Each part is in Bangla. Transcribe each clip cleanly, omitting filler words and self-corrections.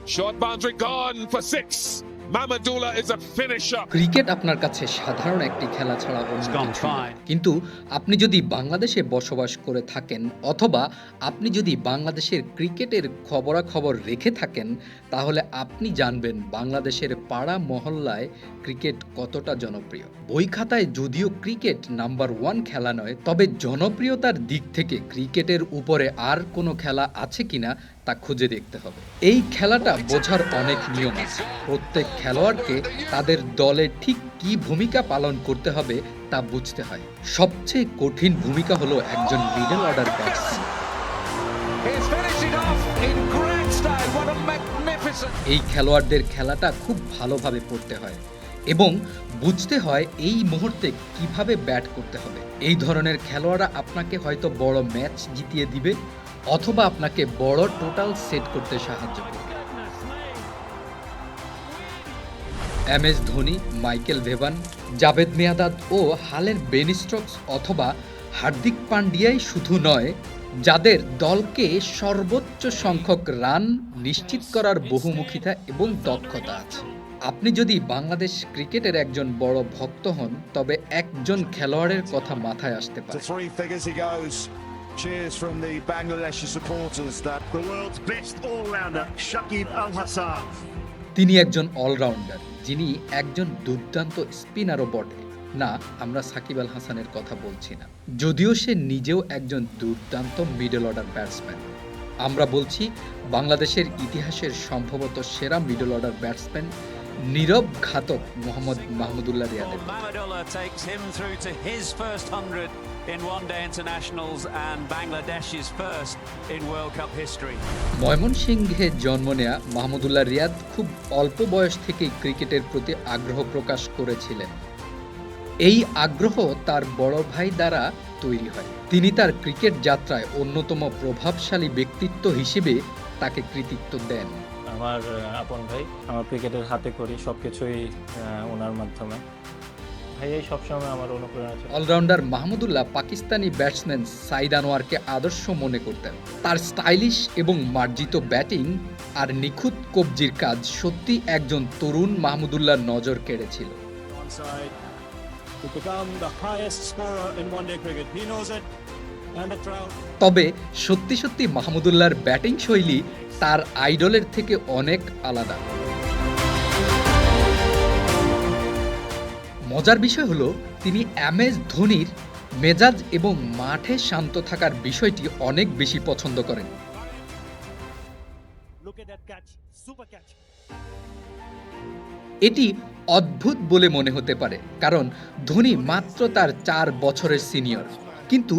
Short boundary gone for 6. Mamadula is a finisher. Cricket আপনার কাছে সাধারণ একটি খেলা ছাড়া অন্য কিছু নয়। কিন্তু আপনি যদি বাংলাদেশে বসবাস করে থাকেন অথবা আপনি যদি বাংলাদেশের ক্রিকেটের খবরাখবর রেখে থাকেন, তাহলে আপনি জানবেন বাংলাদেশের পাড়া মহল্লায় ক্রিকেট কতটা জনপ্রিয়। বই খাতায় যদিও ক্রিকেট নাম্বার 1 খেলা নয়, তবে জনপ্রিয়তার দিক থেকে ক্রিকেটের উপরে আর কোনো খেলা আছে কিনা তা খুঁজে দেখতে হবে। এই খেলাটা বোঝার অনেক নিয়ম আছে। প্রত্যেক খেলোয়াড়কে তাদের দলে ঠিক কী ভূমিকা পালন করতে হবে তা বুঝতে হয়। সবচেয়ে কঠিন ভূমিকা হলো একজন মিডল অর্ডার ব্যাটসম্যান। এই খেলোয়াড়দের খেলাটা খুব ভালোভাবে পড়তে হয় এবং বুঝতে হয় এই মুহূর্তে কিভাবে ব্যাট করতে হবে। এই ধরনের খেলোয়াড়রা আপনাকে হয়তো বড় ম্যাচ জিতিয়ে দিবে অথবা আপনাকে বড় টোটাল সেট করতে সাহায্য করবে। MS ধোনি, মাইকেল ভেভান, জাভেদ মিয়াঁদাদ ও হালের বেন স্টোকস অথবা হার্দিক পান্ডিয়াই শুধু নয়, যাদের দলকে সর্বোচ্চ সংখ্যক রান নিশ্চিত করার বহুমুখিতা এবং দক্ষতা আছে। আপনি যদি বাংলাদেশ ক্রিকেটের একজন বড় ভক্ত হন, তবে একজন খেলোয়াড়ের কথা মাথায় আসতে পারে। Cheers from the Bangladeshi supporters that the world's best all-rounder, Shakib Al Hasan. তিনি একজন অলরাউন্ডার, যিনি একজন দুর্দান্ত স্পিনারও বটে। না, আমরা সাকিব আল হাসানের কথা বলছি না, যদিও সে নিজেও একজন দুর্দান্ত মিডল অর্ডার ব্যাটসম্যান। আমরা বলছি বাংলাদেশের ইতিহাসের সম্ভবত সেরা মিডল অর্ডার ব্যাটসম্যান, নীরব ঘাতক মোহাম্মদ মাহমুদুল্লাহ রিয়াদের। ময়মনসিংহে জন্ম নেয়া মাহমুদুল্লাহ রিয়াদ খুব অল্প বয়স থেকেই ক্রিকেটের প্রতি আগ্রহ প্রকাশ করেছিলেন। এই আগ্রহ তার বড় ভাই দ্বারা তৈরি হয়। তিনি তার ক্রিকেট যাত্রায় অন্যতম প্রভাবশালী ব্যক্তিত্ব হিসেবে তাকে কৃতিত্ব দেন। আমার আপন ভাই, আমার ক্রিকেটের হাতে করি সবকিছুই ওনার মাধ্যমে। ভাইয়াই সবসময় আমার অনুপ্রেরণা ছিল। অলরাউন্ডার মাহমুদুল্লাহ পাকিস্তানি ব্যাটসম্যান সাইদ আনোয়ারকে আদর্শ মনে করতেন। তার স্টাইলিশ এবং মার্জিত ব্যাটিং আর নিখুঁত কবজির কাজ সত্যি একজন তরুণ মাহমুদুল্লাহর নজর কেড়েছিল। তবে সত্যি সত্যি মাহমুদুল্লাহর ব্যাটিং শৈলী তার আইডলের থেকে অনেক আলাদা। মজার বিষয় হলো, তিনি MS ধোনির মেজাজ এবং মাঠে শান্ত থাকার বিষয়টি অনেক বেশি পছন্দ করেন। এটি অদ্ভুত বলে মনে হতে পারে, কারণ ধোনি মাত্র তার 4 বছরের সিনিয়র, কিন্তু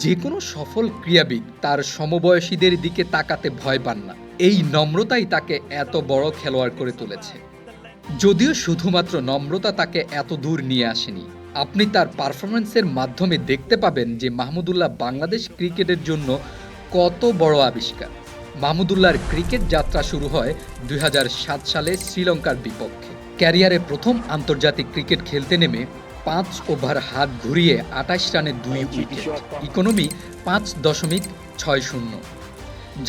যে কোনো সফল ক্রীড়াবিদ তার সমবয়সীদের দিকে তাকাতে ভয় পান না। এই নম্রতাই তাকে এত বড় খেলোয়াড় করে তুলেছে। যদিও শুধুমাত্র নম্রতা তাকে এত দূর নিয়ে আসেনি। আপনি তার পারফরম্যান্সের মাধ্যমে দেখতে পাবেন যে মাহমুদুল্লাহ বাংলাদেশ ক্রিকেটের জন্য কত বড় আবিষ্কার। মাহমুদুল্লাহর ক্রিকেট যাত্রা শুরু হয় 2007 সালে শ্রীলঙ্কার বিপক্ষে। ক্যারিয়ারে প্রথম আন্তর্জাতিক ক্রিকেট খেলতে নেমে 5 ওভার হাত ঘুরিয়ে 28 রানে 2 উইকেট, ইকোনমি 5.60,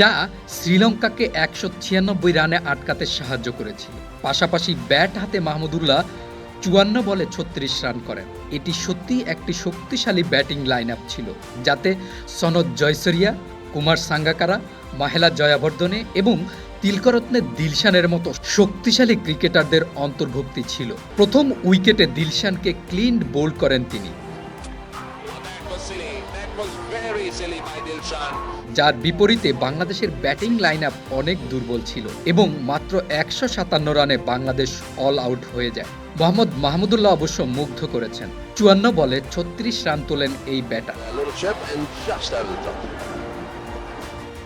যা শ্রীলঙ্কাকে 196 রানে আটকাতে সাহায্য করেছিল। পাশাপাশি ব্যাট হাতে মাহমুদুল্লাহ 54 বলে 36 রান করেন। এটি সত্যিই একটি শক্তিশালী ব্যাটিং লাইন আপ ছিল, যাতে সনদ জয়সরিয়া, কুমার সাঙ্গাকারা, মাহেলা জয়াবর্ধনে এবং তিলকরত্নে দিলশানের মতো শক্তিশালী ক্রিকেটারদের অন্তর্ভুক্তি ছিল। প্রথম উইকেটে দিলশানকে ক্লিন বোল্ড করেন তিনি, যার বিপরীতে বাংলাদেশের ব্যাটিং লাইন আপ অনেক দুর্বল ছিল এবং মাত্র 157 রানে বাংলাদেশ অল আউট হয়ে যায়। মোহাম্মদ মাহমুদুল্লাহ অবশ্য মুগ্ধ করেছেন। 54 বলে 36 রান তোলেন এই ব্যাটার।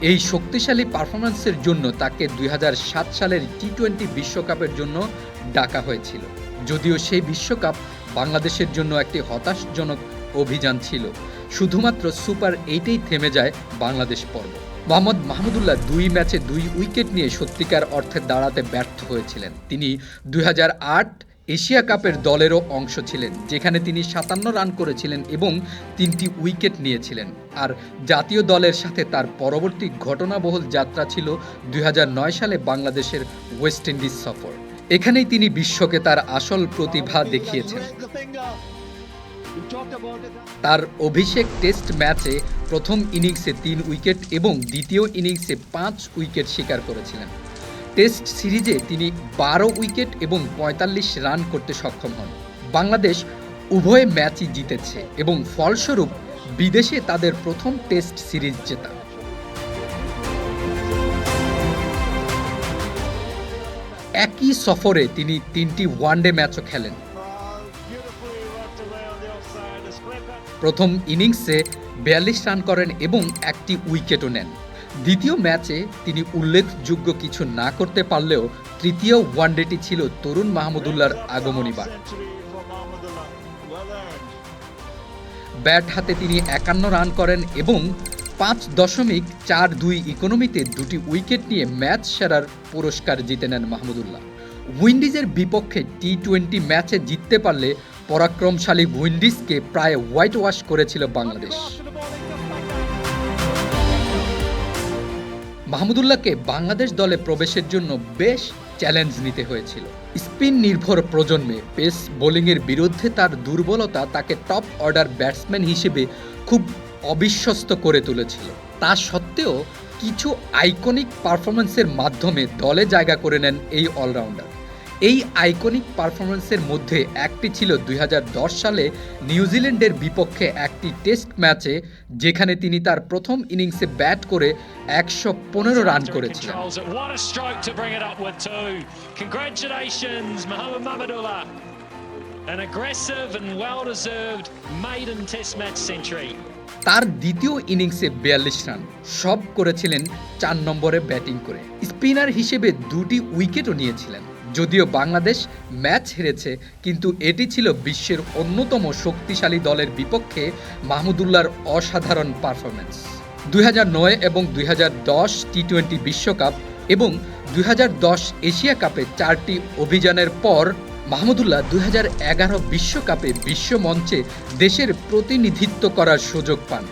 এই শক্তিশালী পারফরম্যান্সের জন্য তাকে 2007 সালের T20 বিশ্বকাপের জন্য ডাকা হয়েছিল। যদিও সেই বিশ্বকাপ বাংলাদেশের জন্য একটি হতাশজনক অভিযান ছিল। শুধুমাত্র সুপার 8-এই থেমে যায় বাংলাদেশ পর্ব। মোহাম্মদ মাহমুদুল্লাহ 2 ম্যাচে 2 উইকেট নিয়ে সত্যিকার অর্থে দাঁড়াতে ব্যর্থ হয়েছিলেন। তিনি 2008 এশিয়া কাপের দলেরও অংশ ছিলেন, যেখানে তিনি ৫৭ রান করেছিলেন এবং ৩টি উইকেট নিয়েছিলেন। আর জাতীয় দলের সাথে তার পরবর্তী ঘটনাবহুল যাত্রা ছিল ২০০৯ সালে বাংলাদেশের ওয়েস্ট ইন্ডিজ সফর। এখানেই তিনি বিশ্বকে তার আসল প্রতিভা দেখিয়েছেন। তার অভিষেক টেস্ট ম্যাচে প্রথম ইনিংসে ৩ উইকেট এবং দ্বিতীয় ইনিংসে ৫ উইকেট শিকার করেছিলেন। টেস্ট সিরিজে তিনি ১২ উইকেট এবং ৪৫ রান করতে সক্ষম হন। বাংলাদেশ উভয় ম্যাচই জিতেছে এবং ফলস্বরূপ বিদেশে তাদের প্রথম টেস্ট সিরিজ জেতা। একই সফরে তিনি ৩টি ওয়ানডে ম্যাচও খেলেন। প্রথম ইনিংসে ৪২ রান করেন এবং একটি উইকেটও নেন। দ্বিতীয় ম্যাচে তিনি উল্লেখযোগ্য কিছু না করতে পারলেও তৃতীয় ওয়ানডেটি ছিল তরুণ মাহমুদুল্লাহর আগমনী বার্তা। ব্যাট হাতে তিনি ৫১ রান করেন এবং ৫.৪২ ইকোনমিতে ২টি উইকেট নিয়ে ম্যাচ সেরার পুরস্কার জিতে নেন মাহমুদুল্লাহ। উইন্ডিজের বিপক্ষে টি-20 ম্যাচে জিততে পারলে পরাক্রমশালী উইন্ডিজকে প্রায় হোয়াইট ওয়াশ করেছিল বাংলাদেশ। মাহমুদুল্লাহকে বাংলাদেশ দলে প্রবেশের জন্য বেশ চ্যালেঞ্জ নিতে হয়েছিল। স্পিন নির্ভর প্রজন্মে পেস বোলিংয়ের বিরুদ্ধে তার দুর্বলতা তাকে টপ অর্ডার ব্যাটসম্যান হিসেবে খুব অবিশ্বস্ত করে তুলেছিল। তা সত্ত্বেও কিছু আইকনিক পারফরম্যান্সের মাধ্যমে দলে জায়গা করে নেন এই অলরাউন্ডার। এই আইকনিক পারফরম্যান্সের মধ্যে একটি ছিল ২০১০ সালে নিউজিল্যান্ডের বিপক্ষে একটি টেস্ট ম্যাচে, যেখানে তিনি তার প্রথম ইনিংসে ব্যাট করে ১১৫ রান করেছিলেন। তার দ্বিতীয় ইনিংসে ৪২ রান, সব করেছিলেন ৪ নম্বরে ব্যাটিং করে। স্পিনার হিসেবে ২টি উইকেটও নিয়েছিলেন। যদিও বাংলাদেশ ম্যাচ হেরেছে, কিন্তু এটি ছিল বিশ্বের অন্যতম শক্তিশালী দলের বিপক্ষে মাহমুদুল্লাহর অসাধারণ পারফরম্যান্স। ২০০৯ এবং ২০১০ টি-20 বিশ্বকাপ এবং ২০১০ এশিয়া কাপে ৪টি অভিযানের পর মাহমুদুল্লাহ ২০১১ বিশ্বকাপে বিশ্বমঞ্চে দেশের প্রতিনিধিত্ব করার সুযোগ পান।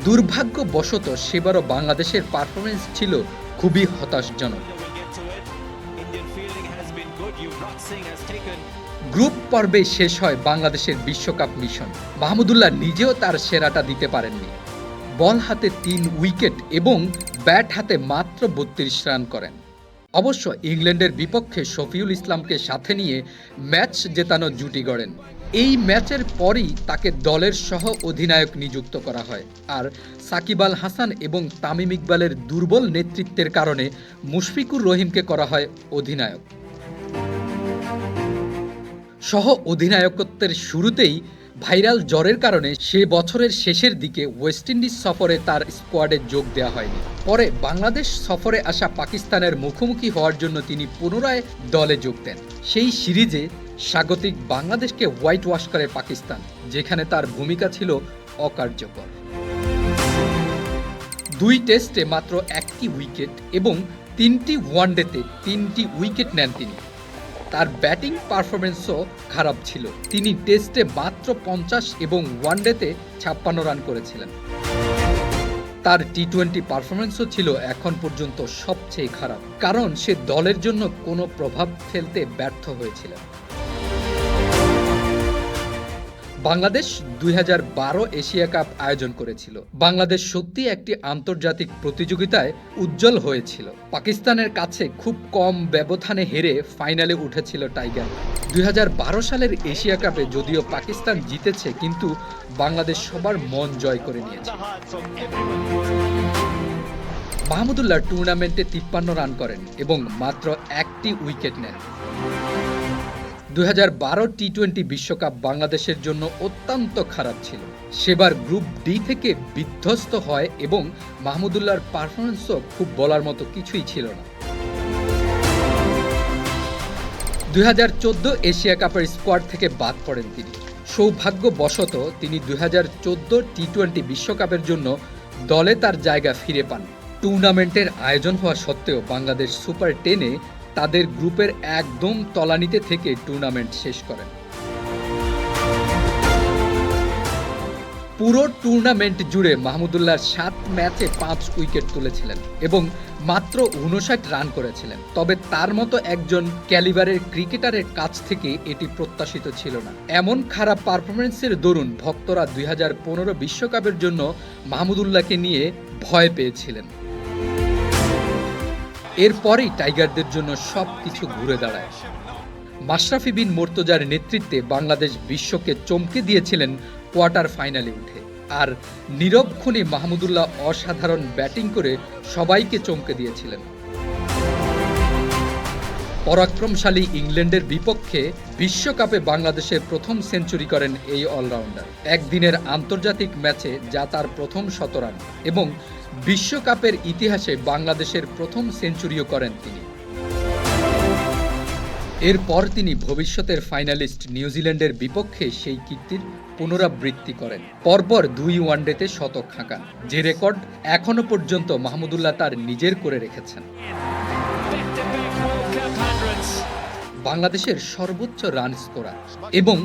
দুর্ভাগ্যবশত সেবারও বাংলাদেশের পারফরম্যান্স ছিল খুবই হতাশজনক। গ্রুপ পর্বে শেষ হয় বাংলাদেশের বিশ্বকাপ মিশন। মাহমুদুল্লাহ নিজেও তার সেরাটা দিতে পারেননি। বল হাতে ৩ উইকেট এবং ব্যাট হাতে মাত্র ৩২ রান করেন। অবশ্য ইংল্যান্ডের বিপক্ষে শফিউল ইসলামকে সাথে নিয়ে ম্যাচ জেতানো জুটি গড়েন। এই ম্যাচের পরই তাকে দলের সহ অধিনায়ক নিযুক্ত করা হয়। আর সাকিব আল হাসান এবং তামিম ইকবালের দুর্বল নেতৃত্বের কারণে মুশফিকুর রহিমকে করা হয় অধিনায়ক। সহ অধিনায়কত্বের শুরুতেই ভাইরাল জ্বরের কারণে সে বছরের শেষের দিকে ওয়েস্ট ইন্ডিজ সফরে তার স্কোয়াডে যোগ দেওয়া হয়নি। পরে বাংলাদেশ সফরে আসা পাকিস্তানের মুখোমুখি হওয়ার জন্য তিনি পুনরায় দলে যোগ দেন। সেই সিরিজে স্বাগতিক বাংলাদেশকে হোয়াইট ওয়াশ করে পাকিস্তান, যেখানে তার ভূমিকা ছিল অকার্যকর। ২ টেস্টে মাত্র ১টি উইকেট এবং ৩টি ওয়ানডেতে ৩টি উইকেট নেন তিনি। তার ব্যাটিং পারফরম্যান্সও খারাপ ছিল। তিনি টেস্টে মাত্র ৫০ এবং ওয়ানডেতে ৫৬ রান করেছিলেন। তার টি-20 পারফরম্যান্সও ছিল এখন পর্যন্ত সবচেয়ে খারাপ, কারণ সে দলের জন্য কোনো প্রভাব ফেলতে ব্যর্থ হয়েছিলেন। বাংলাদেশ ২০১২ এশিয়া কাপ আয়োজন করেছিল। বাংলাদেশ সত্যি একটি আন্তর্জাতিক প্রতিযোগিতায় উজ্জ্বল হয়েছিল। পাকিস্তানের কাছে খুব কম ব্যবধানে হেরে ফাইনালে উঠেছিল টাইগার। ২০১২ সালের এশিয়া কাপে যদিও পাকিস্তান জিতেছে, কিন্তু বাংলাদেশ সবার মন জয় করে নিয়েছে। মাহমুদুল্লাহ টুর্নামেন্টে ৫৩ রান করেন এবং মাত্র ১টি উইকেট নেন। ২০১২ টি-20 বিশ্বকাপ বাংলাদেশের জন্য অত্যন্ত খারাপ ছিল। সেবার গ্রুপ ডি থেকে বিধ্বস্ত হয় এবং মাহমুদুল্লাহর পারফরম্যান্সও খুব বলার মতো কিছুই ছিল না। ২০১৪ এশিয়া কাপের স্কোয়াড থেকে বাদ পড়েন তিনি। সৌভাগ্যবশত তিনি ২০১৪ টি-20 বিশ্বকাপের জন্য দলে তার জায়গা ফিরে পান। টুর্নামেন্টের আয়োজন হওয়া সত্ত্বেও বাংলাদেশ সুপার 10-এ তাদের গ্রুপের একদম তলানিতে থেকে টুর্নামেন্ট শেষ করেন। পুরো টুর্নামেন্ট জুড়ে মাহমুদুল্লাহ 7 ম্যাচে 5 উইকেট তুলেছিলেন এবং মাত্র 59 রান করেছিলেন। তবে তার মতো একজন ক্যালিবারের ক্রিকেটারের কাছ থেকে এটি প্রত্যাশিত ছিল না। এমন খারাপ পারফরমেন্সের দরুন ভক্তরা 2015 বিশ্বকাপের জন্য মাহমুদুল্লাহকে নিয়ে ভয় পেয়েছিলেন। এরপরেই টাইগারদের জন্য সবকিছু ঘুরে দাঁড়ায়। মাশরাফি বিন মুর্তজার নেতৃত্বে বাংলাদেশ বিশ্বকে চমকে দিয়েছিলেন কোয়ার্টার ফাইনালে উঠে, আর নিরবক্ষণে মাহমুদুল্লাহ অসাধারণ ব্যাটিং করে সবাইকে চমকে দিয়েছিলেন। পরাক্রমশালী ইংল্যান্ডের বিপক্ষে বিশ্বকাপে বাংলাদেশের প্রথম সেঞ্চুরি করেন এই অলরাউন্ডার। একদিনের আন্তর্জাতিক ম্যাচে যা তার প্রথম শতরান এবং বিশ্বকাপের ইতিহাসে বাংলাদেশের প্রথম সেঞ্চুরিও করেন তিনি। এরপর তিনি ভবিষ্যতের ফাইনালিস্ট নিউজিল্যান্ডের বিপক্ষে সেই কীর্তির পুনরাবৃত্তি করেন। পরপর 2 ওয়ানডেতে শতক হাঁকান, যে রেকর্ড এখনো পর্যন্ত মাহমুদুল্লাহ তার নিজের করে রেখেছেন। বাংলাদেশের সর্বোচ্চ রান স্কোরার এবং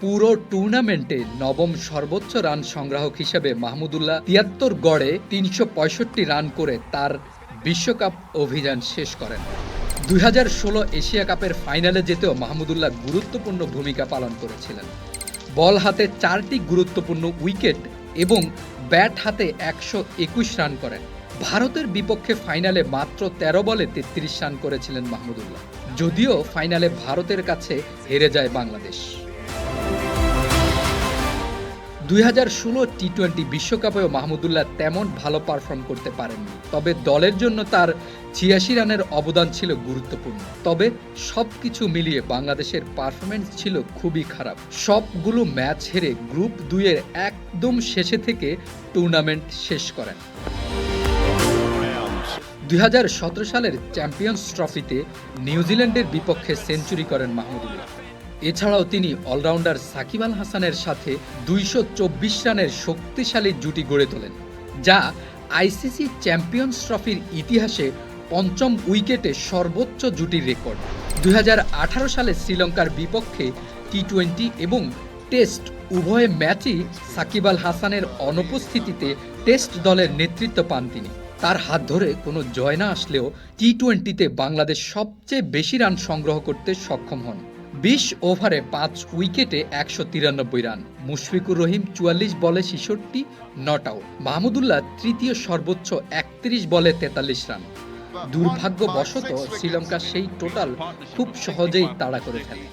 পুরো টুর্নামেন্টে নবম সর্বোচ্চ রান সংগ্রাহক হিসেবে মাহমুদুল্লাহ 73 গড়ে 365 রান করে তার বিশ্বকাপ অভিযান শেষ করেন। 2016 এশিয়া কাপের ফাইনালে যেতেও মাহমুদুল্লাহ গুরুত্বপূর্ণ ভূমিকা পালন করেছিলেন। বল হাতে 4টি গুরুত্বপূর্ণ উইকেট এবং ব্যাট হাতে 121 রান করেন। ভারতের বিপক্ষে ফাইনালে মাত্র 13 বলে 33 রান করেছিলেন মাহমুদুল্লাহ, যদিও ফাইনালে ভারতের কাছে হেরে যায় বাংলাদেশ। 2016 টি-20 বিশ্বকাপেও মাহমুদুল্লাহ তেমন ভালো পারফর্ম করতে পারেননি, তবে দলের জন্য তার 86 রানের অবদান ছিল গুরুত্বপূর্ণ। তবে সবকিছু মিলিয়ে বাংলাদেশের পারফরমেন্স ছিল খুবই খারাপ। সবগুলো ম্যাচ হেরে গ্রুপ 2-এর একদম শেষে থেকে টুর্নামেন্ট শেষ করেন। 2017 সালের চ্যাম্পিয়ন্স ট্রফিতে নিউজিল্যান্ডের বিপক্ষে সেঞ্চুরি করেন মাহমুদুল্লাহ। এছাড়াও তিনি অলরাউন্ডার সাকিব আল হাসানের সাথে 224 রানের শক্তিশালী জুটি গড়ে তোলেন, যা আইসিসি চ্যাম্পিয়ন্স ট্রফির ইতিহাসে 5ম উইকেটে সর্বোচ্চ জুটির রেকর্ড। 2018 সালে শ্রীলঙ্কার বিপক্ষে টি-20 এবং টেস্ট উভয় ম্যাচই সাকিব আল হাসানের অনুপস্থিতিতে টেস্ট দলের নেতৃত্ব পান তিনি। তার হাত ধরে কোনো জয় না আসলেও টি-20তে বাংলাদেশ সবচেয়ে বেশি রান সংগ্রহ করতে সক্ষম হন। 20 ওভারে 5 উইকেটে 193 রান। মুশফিকুর রহিম 44 বলে 66 নট আউট। মাহমুদুল্লাহ তৃতীয় সর্বোচ্চ 31 বলে 43 রান। দুর্ভাগ্যবশত শ্রীলঙ্কা সেই টোটাল খুব সহজেই তাড়া করে ফেলে।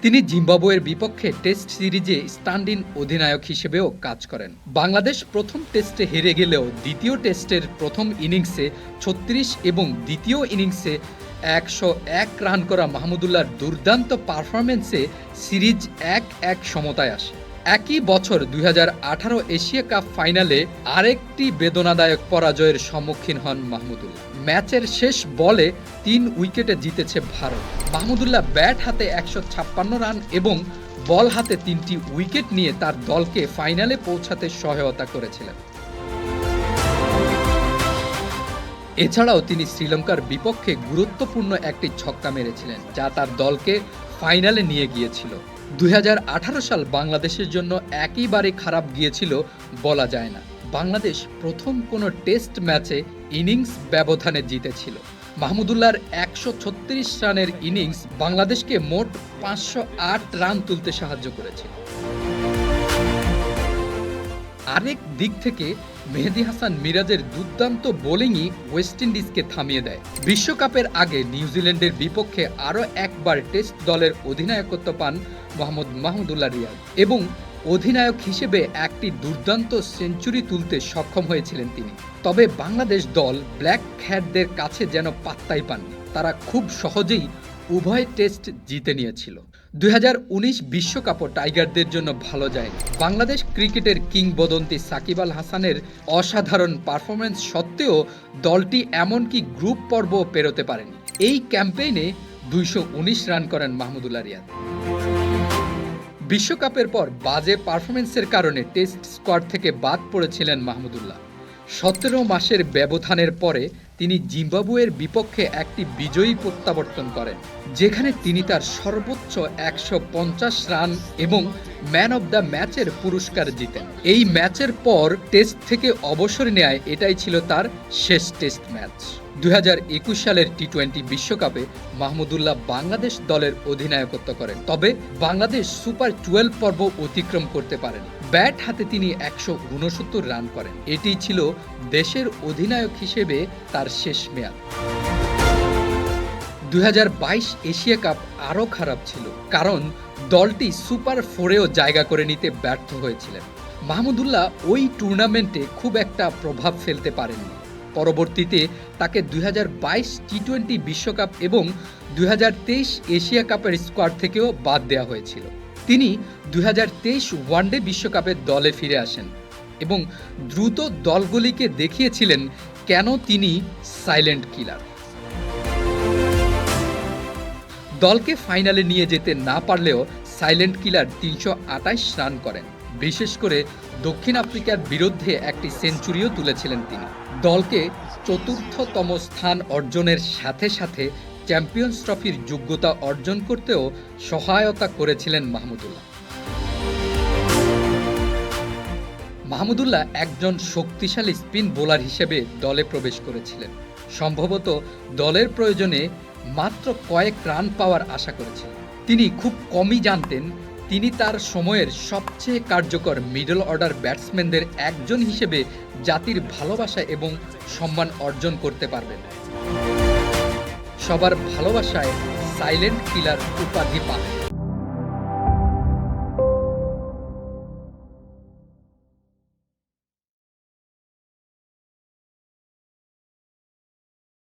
তিনি জিম্বাবুয়ের বিপক্ষে টেস্ট সিরিজে স্ট্যান্ড ইন অধিনায়ক হিসেবেও কাজ করেন। বাংলাদেশ প্রথম টেস্টে হেরে গেলেও দ্বিতীয় টেস্টের প্রথম ইনিংসে 36 এবং দ্বিতীয় ইনিংসে 101 রান করা মাহমুদুল্লাহর দুর্দান্ত পারফরমেন্সে সিরিজ 1-1 সমতায় আসে। একই বছর 2018 এশিয়া কাপ ফাইনালে আরেকটি বেদনাদায়ক পরাজয়ের সম্মুখীন হন মাহমুদুল্লাহ। ম্যাচের শেষ বলে 3 উইকেটে জিতেছে ভারত। মাহমুদুল্লাহ ব্যাট হাতে 156 রান এবং বল হাতে 3টি উইকেট নিয়ে তার দলকে ফাইনালে পৌঁছাতে সহায়তা করেছিলেন। এছাড়াও তিনি শ্রীলঙ্কার বিপক্ষে গুরুত্বপূর্ণ একটি ছক্কা মেরেছিলেন, যা তার দলকে ফাইনালে নিয়ে গিয়েছিল। 2018 সাল বাংলাদেশের জন্য একেবারে খারাপ গিয়েছিল বলা যায় না। বাংলাদেশ প্রথম কোনো টেস্ট ম্যাচে ইনিংস ব্যবধানে জিতেছিল। মাহমুদুল্লাহর 136 রানের ইনিংস বাংলাদেশকে মোট 508 রান তুলতে সাহায্য করেছিল। আরেক দিক থেকে মেহেদী হাসান মিরাজের দুর্দান্ত বোলিংই ওয়েস্ট ইন্ডিজকে থামিয়ে দেয়। বিশ্বকাপের আগে নিউজিল্যান্ডের বিপক্ষে আরও একবার টেস্ট দলের অধিনায়কত্ব পান মাহমুদুল্লাহ রিয়াদ এবং অধিনায়ক হিসেবে একটি দুর্দান্ত সেঞ্চুরি তুলতে সক্ষম হয়েছিলেন তিনি। তবে বাংলাদেশ দল ব্ল্যাক হ্যাটদের কাছে যেন পাত্তাই পাননি। তারা খুব সহজেই উভয় টেস্ট জিতে নিয়েছিল। 2019 বিশ্বকাপও টাইগারদের জন্য ভালো যায়নি। বাংলাদেশ ক্রিকেটের কিংবদন্তি সাকিব আল হাসানের অসাধারণ পারফরমেন্স সত্ত্বেও দলটি এমনকি গ্রুপ পর্ব পেরোতে পারেনি। এই ক্যাম্পেইনে 219 রান করেন মাহমুদুল্লাহ রিয়াদ। বিশ্বকাপের পর বাজে পারফরমেন্সের কারণে টেস্ট স্কোয়াড থেকে বাদ পড়েছিলেন মাহমুদুল্লাহ। 17 মাসের ব্যবধানের পরে তিনি জিম্বাবুয়ের বিপক্ষে একটি বিজয়ী প্রত্যাবর্তন করেন, যেখানে তিনি তার সর্বোচ্চ 150 রান এবং ম্যান অব দ্য ম্যাচের পুরস্কার জিতেন। এই ম্যাচের পর টেস্ট থেকে অবসর নেয় এটাই ছিল তার শেষ টেস্ট ম্যাচ। 2021 সালের টি-20 বিশ্বকাপে মাহমুদুল্লাহ বাংলাদেশ দলের অধিনায়কত্ব করেন, তবে বাংলাদেশ সুপার 12 পর্ব অতিক্রম করতে পারেন। ব্যাট হাতে তিনি 169 রান করেন। এটি ছিল দেশের অধিনায়ক হিসেবে তার শেষ মেয়াদ। 2022 এশিয়া কাপ আরও খারাপ ছিল, কারণ দলটি সুপার 4-এও জায়গা করে নিতে ব্যর্থ হয়েছিলেন। মাহমুদুল্লাহ ওই টুর্নামেন্টে খুব একটা প্রভাব ফেলতে পারেননি। পরবর্তীতে তাকে 2022 টি-20 বিশ্বকাপ এবং 2023 এশিয়া কাপের স্কোয়াড থেকেও বাদ দেওয়া হয়েছিল। তিনি 2023 ওয়ানডে বিশ্বকাপে দলে ফিরে আসেন এবং দ্রুত দলগুলিকে দেখিয়েছিলেন কেন তিনি সাইলেন্ট কিলার। দলকে ফাইনালে নিয়ে যেতে না পারলেও সাইলেন্ট কিলার 328 রান করেন। বিশেষ করে দক্ষিণ আফ্রিকার বিরুদ্ধে একটি সেঞ্চুরিও তুলেছিলেন তিনি। দলকে চতুর্থতম স্থান অর্জনের সাথে সাথে চ্যাম্পিয়ন্স ট্রফির যোগ্যতা অর্জন করতেও সহায়তা করেছিলেন মাহমুদুল্লাহ। মাহমুদুল্লাহ একজন শক্তিশালী স্পিন বোলার হিসেবে দলে প্রবেশ করেছিলেন। সম্ভবত দলের প্রয়োজনে মাত্র কয়েক রান পাওয়ার আশা করেছিলেন। তিনি খুব কমই জানতেন তিনি তার সময়ের সবচেয়ে কার্যকর মিডল অর্ডার ব্যাটসম্যানদের একজন হিসেবে জাতির ভালোবাসা এবং সম্মান অর্জন করতে পারবেন। সবার ভালোবাসায় সাইলেন্ট কিলার উপাধি পান।